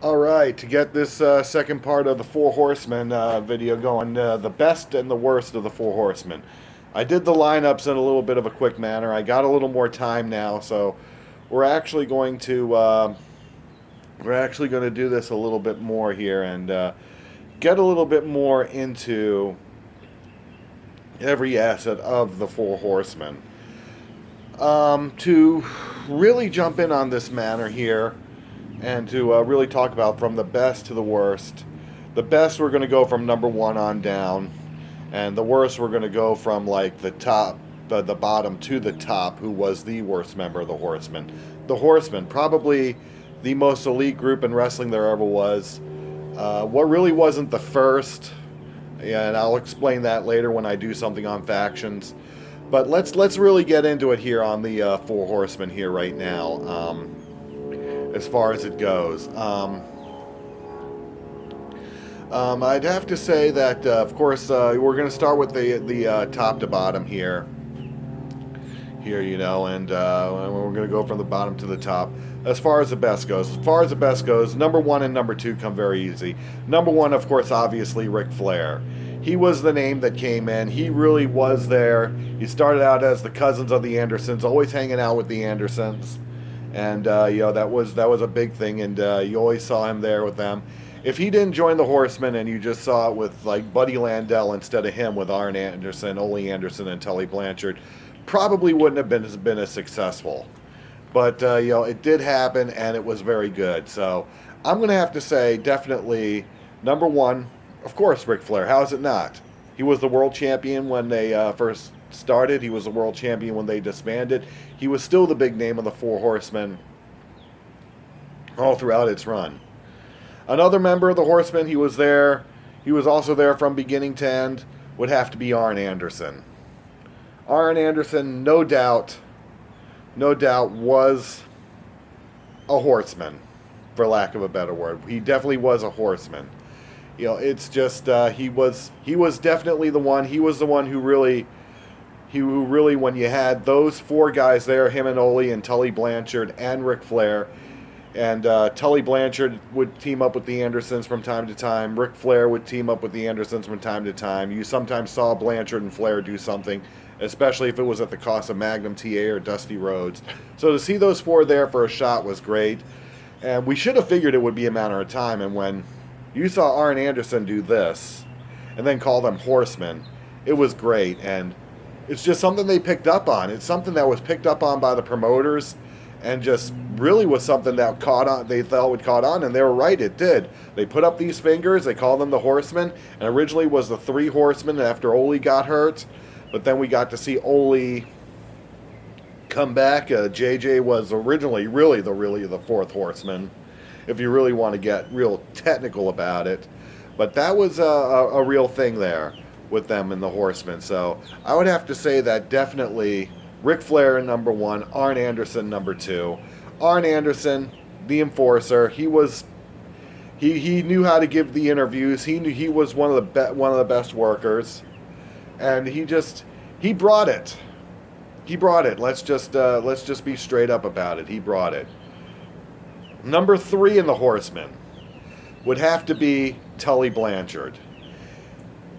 All right, to get this second part of the Four Horsemen video going, the best and the worst of the Four Horsemen. I did the lineups in a little bit of a quick manner. I got a little more time now, so we're actually going to do this a little bit more here and get a little bit more into every asset of the Four Horsemen. To really jump in on this manner here, and to really talk about from the best to the worst. The best, we're going to go from number one on down, and the worst, we're going to go from like the top, the bottom to the top. Who was the worst member of the Horsemen? The Horsemen, probably the most elite group in wrestling there ever was. What really wasn't the first, and I'll explain that later when I do something on factions. But let's really get into it here on the Four Horsemen here right now. As far as it goes. I'd have to say that, of course, we're going to start with the top to bottom here. And we're going to go from the bottom to the top. As far as the best goes, number one and number two come very easy. Number one, of course, obviously, Ric Flair. He was the name that came in. He really was there. He started out as the cousins of the Andersons, always hanging out with the Andersons. And that was a big thing, and you always saw him there with them. If he didn't join the Horsemen and you just saw it with like Buddy Landel instead of him with Arn Anderson, Ole Anderson, and Tully Blanchard, probably wouldn't have been as successful. But it did happen, and it was very good. So I'm going to have to say definitely number one, of course, Ric Flair. How is it not? He was the world champion when they first started. He was the world champion when they disbanded. He was still the big name of the Four Horsemen all throughout its run. Another member of the Horsemen, he was there. He was also there from beginning to end, would have to be Arn Anderson. Arn Anderson, no doubt, was a horseman, for lack of a better word. He definitely was a horseman. It's just he was definitely the one. He was the one who really, when you had those four guys there, him and Ole and Tully Blanchard and Ric Flair, and Tully Blanchard would team up with the Andersons from time to time. Ric Flair would team up with the Andersons from time to time. You sometimes saw Blanchard and Flair do something, especially if it was at the cost of Magnum TA or Dusty Rhodes. So to see those four there for a shot was great, and we should have figured it would be a matter of time. And when you saw Arn Anderson do this, and then call them Horsemen, it was great, and it's just something they picked up on. It's something that was picked up on by the promoters, and just really was something that caught on. They thought would caught on, and they were right. It did. They put up these fingers. They called them the Horsemen, and originally was the Three Horsemen after Ole got hurt, but then we got to see Ole come back. JJ was originally really the Fourth Horseman, if you really want to get real technical about it. But that was a real thing there with them and the Horsemen. So I would have to say that definitely Ric Flair number one, Arn Anderson number two. Arn Anderson, the enforcer, he knew how to give the interviews. He was one of the best workers, and he brought it. He brought it. Let's just be straight up about it. He brought it. Number three in the Horsemen would have to be Tully Blanchard.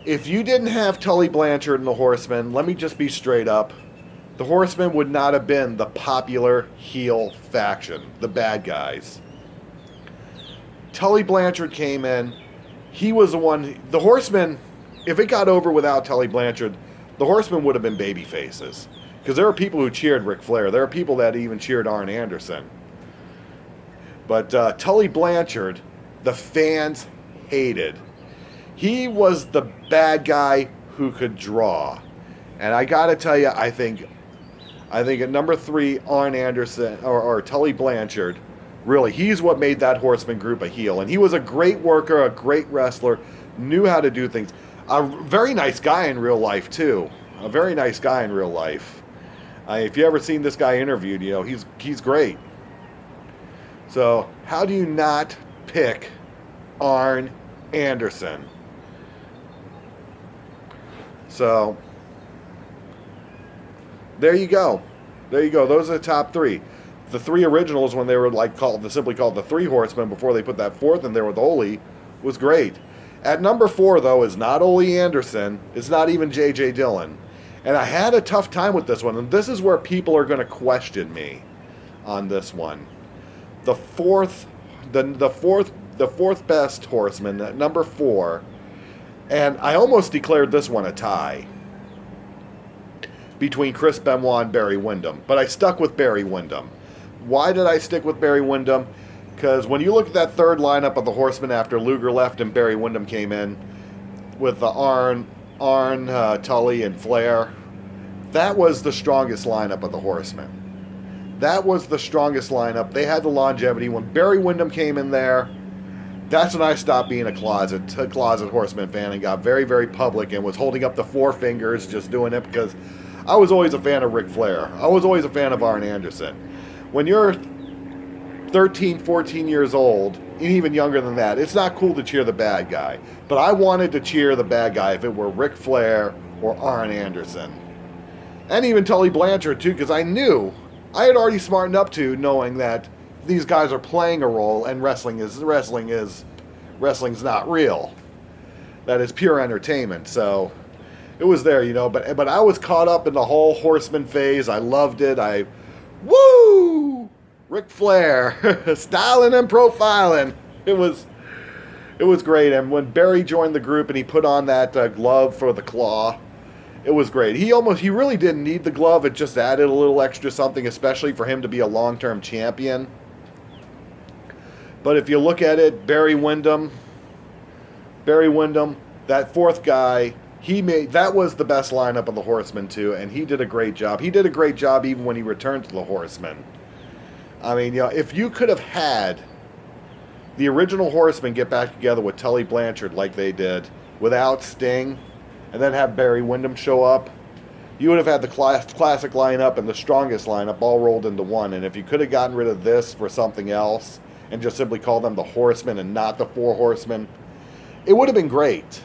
If you didn't have Tully Blanchard in the Horsemen, let me just be straight up, the Horsemen would not have been the popular heel faction, the bad guys. Tully Blanchard came in. He was the one. The Horsemen, if it got over without Tully Blanchard, the Horsemen would have been baby faces. Because there are people who cheered Ric Flair. There are people that even cheered Arn Anderson. But Tully Blanchard, the fans hated. He was the bad guy who could draw. And I got to tell you, I think at number three, Arn Anderson, or Tully Blanchard, really, he's what made that Horseman group a heel. And he was a great worker, a great wrestler, knew how to do things. A very nice guy in real life, too. A very nice guy in real life. If you ever seen this guy interviewed, he's great. So how do you not pick Arn Anderson? So there you go. Those are the top three. the three originals, when they were like simply called the Three Horsemen before they put that fourth in there with Ole, was great. At number 4, though, is not Ole Anderson. It's not even J.J. Dillon. And I had a tough time with this one, and this is where people are going to question me on this one. The fourth best Horseman at number 4, and I almost declared this one a tie between Chris Benoit and Barry Windham, but I stuck with Barry Windham. Why did I stick with Barry Windham? Because when you look at that third lineup of the Horsemen after Luger left and Barry Windham came in with the Arn, Tully, and Flair, that was the strongest lineup of the Horsemen. That was the strongest lineup. They had the longevity. When Barry Windham came in there, that's when I stopped being a closet Horseman fan and got very, very public and was holding up the four fingers, just doing it because I was always a fan of Ric Flair. I was always a fan of Arn Anderson. When you're 13, 14 years old, and even younger than that, it's not cool to cheer the bad guy. But I wanted to cheer the bad guy if it were Ric Flair or Arn Anderson. And even Tully Blanchard, too, because I had already smartened up to knowing that these guys are playing a role and wrestling's not real. That is pure entertainment. So it was there, but I was caught up in the whole Horseman phase. I loved it. Woo! Ric Flair, styling and profiling. It was great. And when Barry joined the group and he put on that glove for the claw, it was great. He really didn't need the glove. It just added a little extra something, especially for him to be a long-term champion. But if you look at it, Barry Windham, that fourth guy, that was the best lineup of the Horsemen too, and he did a great job. He did a great job even when he returned to the Horsemen. I mean, if you could have had the original Horsemen get back together with Tully Blanchard like they did, without Sting, and then have Barry Windham show up, you would have had the classic lineup and the strongest lineup all rolled into one. And if you could have gotten rid of this for something else and just simply called them the Horsemen and not the Four Horsemen, it would have been great.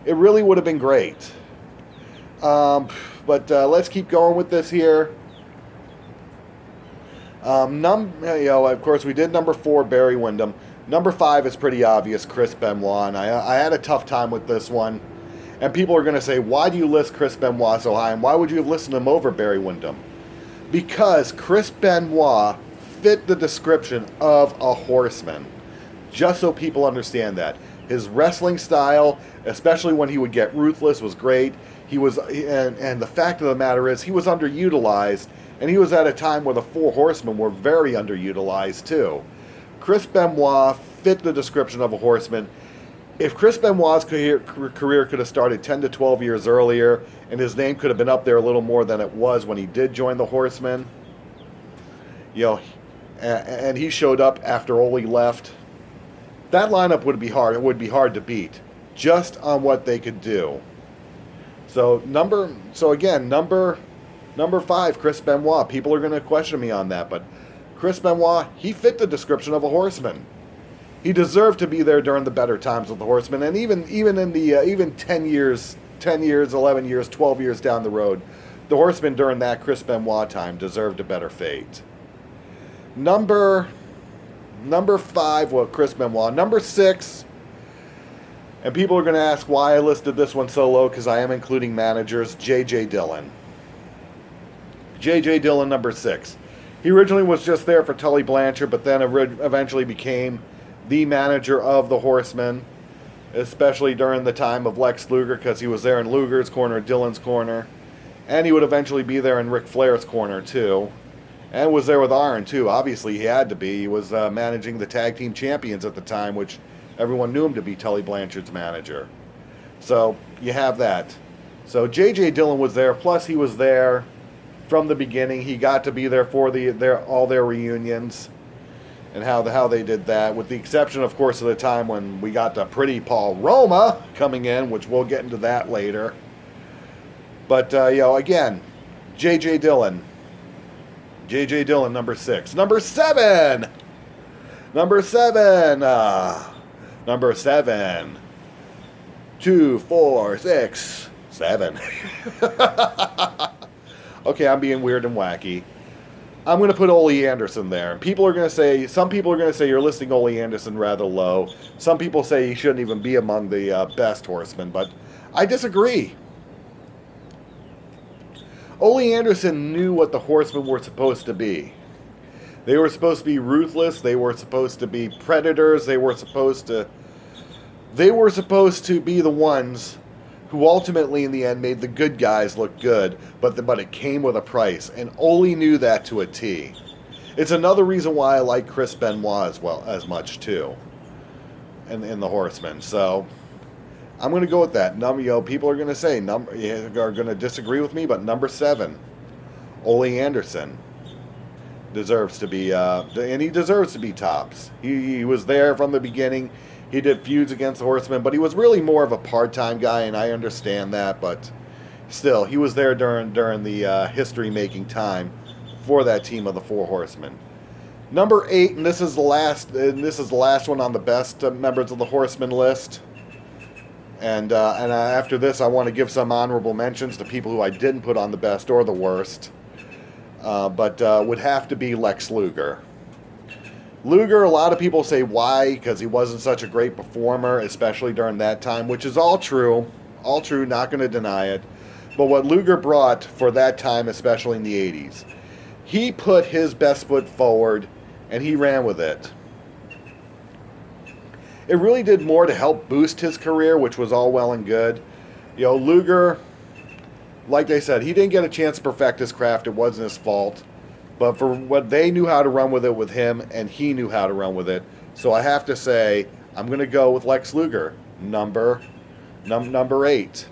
It really would have been great. But let's keep going with this here. Of course, we did number 4, Barry Windham. Number 5 is pretty obvious, Chris Benoit. And I had a tough time with this one. And people are going to say, why do you list Chris Benoit so high? And why would you have listed him over Barry Windham? Because Chris Benoit fit the description of a Horseman. Just so people understand that. His wrestling style, especially when he would get ruthless, was great. And the fact of the matter is, he was underutilized. And he was at a time where the Four Horsemen were very underutilized too. Chris Benoit fit the description of a Horseman. If Chris Benoit's career could have started 10 to 12 years earlier, and his name could have been up there a little more than it was when he did join the Horsemen, and he showed up after Ole left, that lineup would be hard. It would be hard to beat, just on what they could do. So number 5, Chris Benoit. People are going to question me on that, but Chris Benoit, he fit the description of a Horseman. He deserved to be there during the better times of the Horsemen, and even in the 10 years, 11 years, 12 years down the road, the Horsemen during that Chris Benoit time deserved a better fate. Number 5, Chris Benoit. Number 6, and people are going to ask why I listed this one so low, because I am including managers, J.J. Dillon. J.J. Dillon, number 6. He originally was just there for Tully Blanchard, but then eventually became the manager of the Horsemen, especially during the time of Lex Luger, because he was there in Luger's corner, Dillon's corner, and he would eventually be there in Ric Flair's corner too, and was there with Arn too. Obviously he had to be. He was managing the tag team champions at the time, which everyone knew him to be Tully Blanchard's manager. So you have that. So J.J. Dillon was there, plus he was there from the beginning. He got to be there for all their reunions and how they did that, with the exception, of course, of the time when we got the pretty Paul Roma coming in, which we'll get into that later. But, again, J.J. Dillon. J.J. Dillon, number 6. Number 7! Number 7! Number 7. 2, 4, 6, 7. Okay, I'm being weird and wacky. I'm going to put Ole Anderson there. And people are going to say, some people are going to say you're listing Ole Anderson rather low. Some people say he shouldn't even be among the best horsemen, but I disagree. Ole Anderson knew what the horsemen were supposed to be. They were supposed to be ruthless. They were supposed to be predators. They were supposed to be the ones who ultimately, in the end, made the good guys look good, but it came with a price, and Ole knew that to a T. It's another reason why I like Chris Benoit as much too, in the Horsemen. So I'm going to go with that. People are going to say are going to disagree with me, but number 7, Ole Anderson deserves to be, and he deserves to be tops. He was there from the beginning. He did feuds against the Horsemen, but he was really more of a part-time guy, and I understand that, but still, he was there during the history-making time for that team of the 4 Horsemen. Number 8, and this is the last one on the best members of the Horsemen list. And after this, I want to give some honorable mentions to people who I didn't put on the best or the worst, but would have to be Lex Luger. Luger, a lot of people say why, because he wasn't such a great performer, especially during that time, which is all true, not going to deny it. But what Luger brought for that time, especially in the 80s, he put his best foot forward, and he ran with it. It really did more to help boost his career, which was all well and good. Luger, like they said, he didn't get a chance to perfect his craft. It wasn't his fault. But for what they knew how to run with it with him, and he knew how to run with it. So I have to say, I'm going to go with Lex Luger, number 8.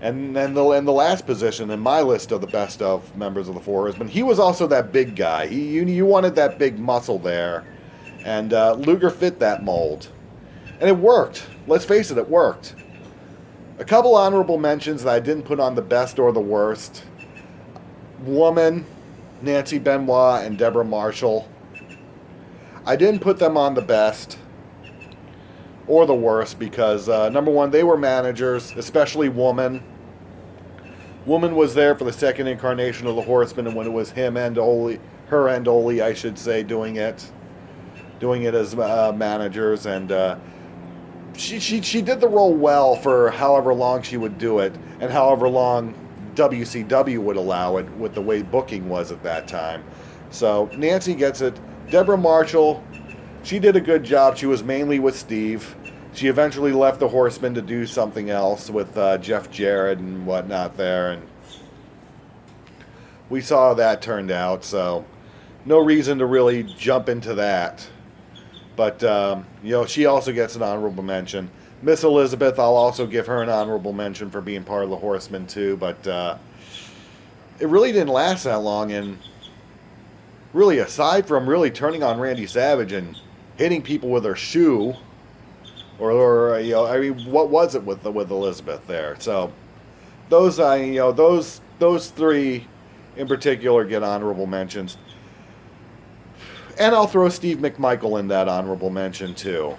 And then the last position in my list of the best of members of the 4 Horsemen, he was also that big guy. You wanted that big muscle there. And Luger fit that mold. And it worked. Let's face it, it worked. A couple honorable mentions that I didn't put on the best or the worst. Woman, Nancy Benoit and Deborah Marshall. I didn't put them on the best or the worst because, number one, they were managers, especially Woman. Woman was there for the second incarnation of the Horsemen, and when it was her and Ole, I should say, doing it as managers, and she did the role well for however long she would do it, and however long WCW would allow it with the way booking was at that time. So Nancy gets it. Deborah Marshall, she did a good job. She was mainly with Steve. She eventually left the Horsemen to do something else with Jeff Jarrett and whatnot there, and we saw how that turned out, so no reason to really jump into that. But, she also gets an honorable mention. Miss Elizabeth, I'll also give her an honorable mention for being part of the Horsemen too, but it really didn't last that long, and really, aside from really turning on Randy Savage and hitting people with her shoe, what was it with Elizabeth there? So those 3 in particular get honorable mentions. And I'll throw Steve McMichael in that honorable mention too.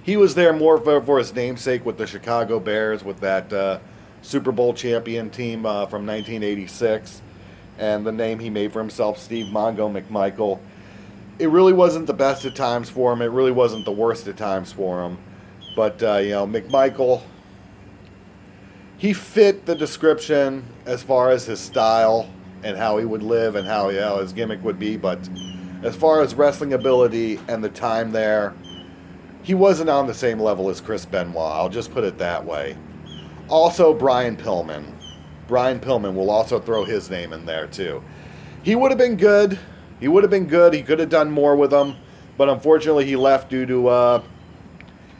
He was there more for his namesake with the Chicago Bears, with that Super Bowl champion team from 1986, and the name he made for himself, Steve Mongo McMichael. It really wasn't the best at times for him. It really wasn't the worst at times for him. But, McMichael, he fit the description as far as his style and how he would live and how his gimmick would be. But as far as wrestling ability and the time there, he wasn't on the same level as Chris Benoit. I'll just put it that way. Also, Brian Pillman. Brian Pillman, will also throw his name in there too. He would have been good. He could have done more with them, but unfortunately, he left due to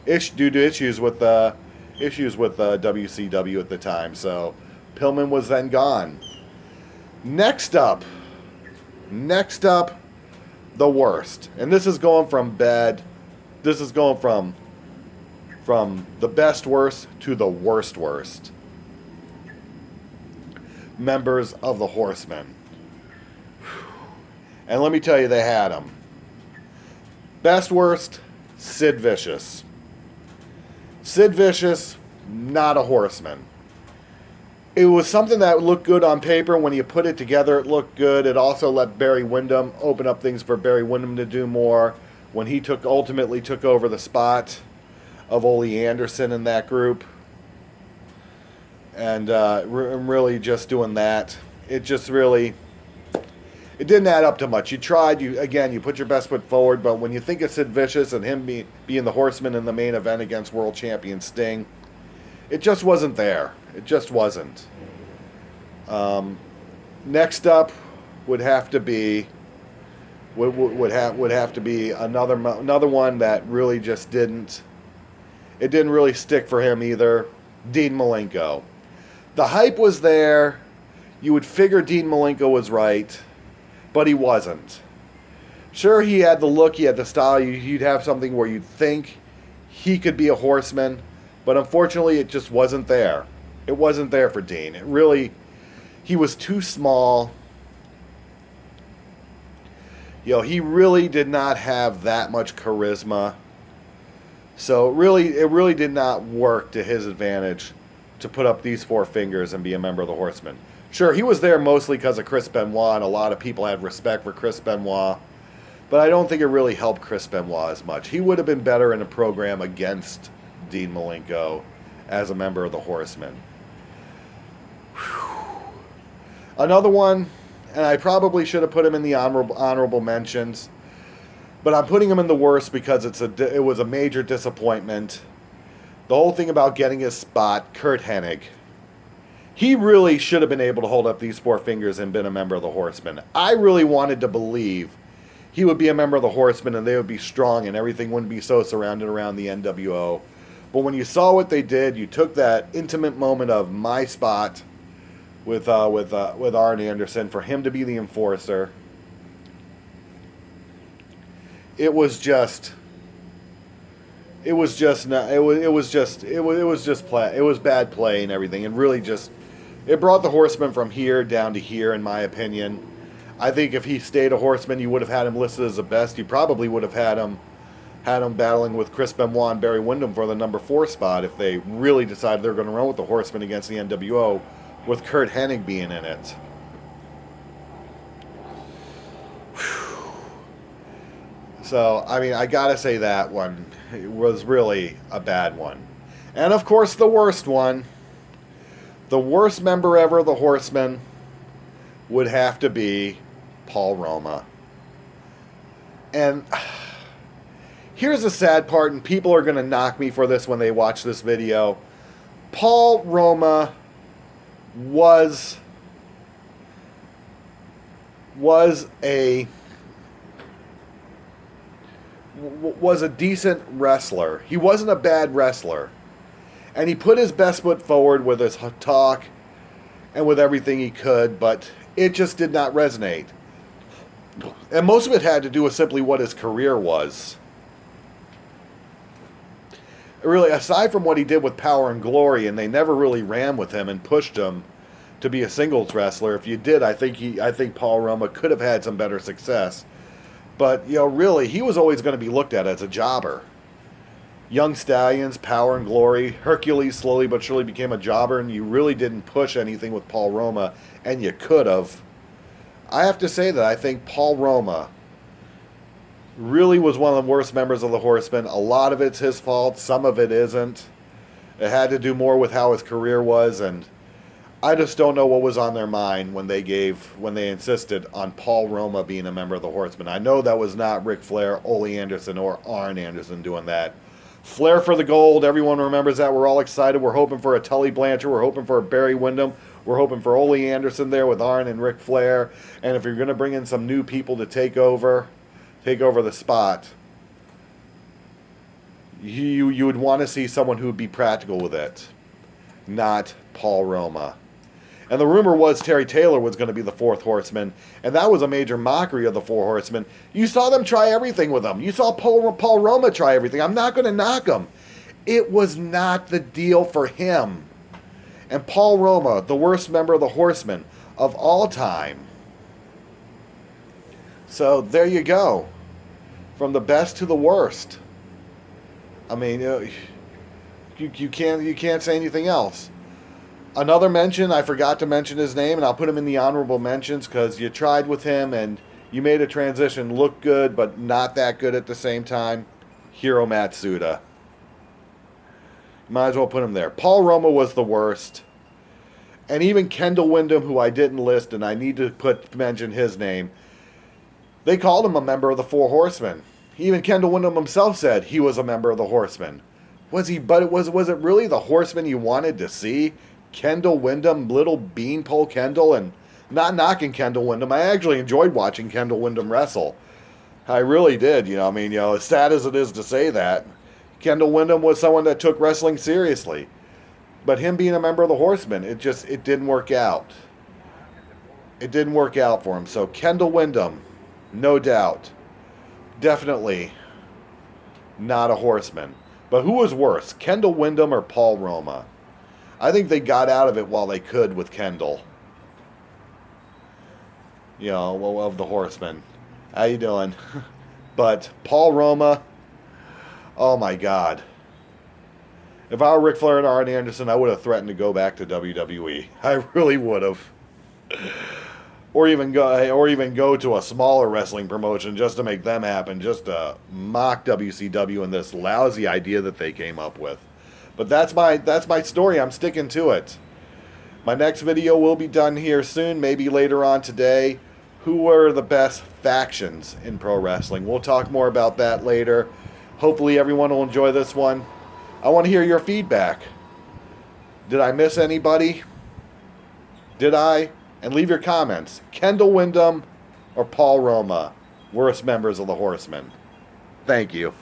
issues with WCW at the time. So Pillman was then gone. Next up, the worst, and this is going from bad. This is going from the best worst to the worst members of the Horsemen. And let me tell you, they had them. Best worst, Sid Vicious. Sid Vicious, not a Horseman. It was something that looked good on paper. When you put it together, it looked good. It also let Barry Windham open up things for Barry Windham to do more. When he ultimately took over the spot of Ole Anderson in that group, and really just doing that, it just really, it didn't add up to much. You tried, you put your best foot forward, but when you think of Sid Vicious and him being the Horseman in the main event against world champion Sting, it just wasn't there. It just wasn't. Next up would have to be would have to be another one that really just didn't really stick for him either. Dean Malenko. The hype was there. You would figure Dean Malenko was right, but he wasn't. Sure, he had the look, he had the style. You'd have something where you'd think he could be a Horseman, but unfortunately, it just wasn't there. It wasn't there for Dean. He was too small. He really did not have that much charisma. So it really did not work to his advantage to put up these four fingers and be a member of the Horsemen. Sure, he was there mostly because of Chris Benoit, and a lot of people had respect for Chris Benoit, but I don't think it really helped Chris Benoit as much. He would have been better in a program against Dean Malenko as a member of the Horsemen. Another one, and I probably should have put him in the honorable mentions, but I'm putting him in the worst because it was a major disappointment. The whole thing about getting his spot, Kurt Hennig. He really should have been able to hold up these four fingers and been a member of the Horsemen. I really wanted to believe he would be a member of the Horsemen and they would be strong and everything wouldn't be so surrounded around the NWO. But when you saw what they did, you took that intimate moment of my spot with Arn Anderson for him to be the enforcer. It was bad play and everything, and really just it brought the Horseman from here down to here, in my opinion. I think if he stayed a Horseman, you would have had him listed as the best. You probably would have had him battling with Chris Benoit and Barry Windham for the number 4 spot if they really decided they were going to run with the Horseman against the NWO, with Kurt Hennig being in it. So, I mean, I gotta say that one was really a bad one. And of course, the worst one, the worst member ever of the Horsemen, would have to be Paul Roma. And here's the sad part, and people are going to knock me for this when they watch this video. Paul Roma was a decent wrestler. He wasn't a bad wrestler. And he put his best foot forward with his talk and with everything he could, but it just did not resonate. And most of it had to do with simply what his career was. Really, aside from what he did with Power and Glory, and they never really ran with him and pushed him to be a singles wrestler. If you did, I think Paul Roma could have had some better success. But, really, he was always going to be looked at as a jobber. Young Stallions, Power and Glory, Hercules slowly but surely became a jobber, and you really didn't push anything with Paul Roma, and you could have. I have to say that I think Paul Roma really was one of the worst members of the Horsemen. A lot of it's his fault, some of it isn't. It had to do more with how his career was, and I just don't know what was on their mind when they insisted on Paul Roma being a member of the Horsemen. I know that was not Ric Flair, Ole Anderson, or Arn Anderson doing that. Flair for the gold, everyone remembers that. We're all excited. We're hoping for a Tully Blanchard. We're hoping for a Barry Windham. We're hoping for Ole Anderson there with Arn and Ric Flair. And if you're going to bring in some new people to take over the spot, you would want to see someone who would be practical with it, not Paul Roma. And the rumor was Terry Taylor was going to be the 4th Horseman, and that was a major mockery of the 4 Horsemen. You saw them try everything with him. You saw Paul Roma try everything. I'm not going to knock him. It was not the deal for him. And Paul Roma, the worst member of the Horsemen of all time. So there you go. From the best to the worst. I mean, you can't say anything else. Another mention, I forgot to mention his name, and I'll put him in the honorable mentions because you tried with him and you made a transition look good, but not that good at the same time. Hiro Matsuda. Might as well put him there. Paul Roma was the worst. And even Kendall Windham, who I didn't list, and I need to mention his name, they called him a member of the Four Horsemen. Even Kendall Windham himself said he was a member of the Horsemen. Was he? But was it really the Horsemen you wanted to see? Kendall Windham, little beanpole Kendall, and not knocking Kendall Windham. I actually enjoyed watching Kendall Windham wrestle. I really did. As sad as it is to say that, Kendall Windham was someone that took wrestling seriously. But him being a member of the Horsemen, it didn't work out. It didn't work out for him. So Kendall Windham, no doubt, definitely not a Horseman. But who was worse, Kendall Windham or Paul Roma? I think they got out of it while they could with Kendall. Of the Horsemen. How you doing? But Paul Roma, oh my God. If I were Ric Flair and Arn Anderson, I would have threatened to go back to WWE. I really would have. Or even go to a smaller wrestling promotion just to make them happen, just to mock WCW and this lousy idea that they came up with. But that's my story. I'm sticking to it. My next video will be done here soon, maybe later on today. Who were the best factions in pro wrestling? We'll talk more about that later. Hopefully everyone will enjoy this one. I want to hear your feedback. Did I miss anybody? Did I? And leave your comments. Kendall Windham or Paul Roma, worst members of the Horsemen. Thank you.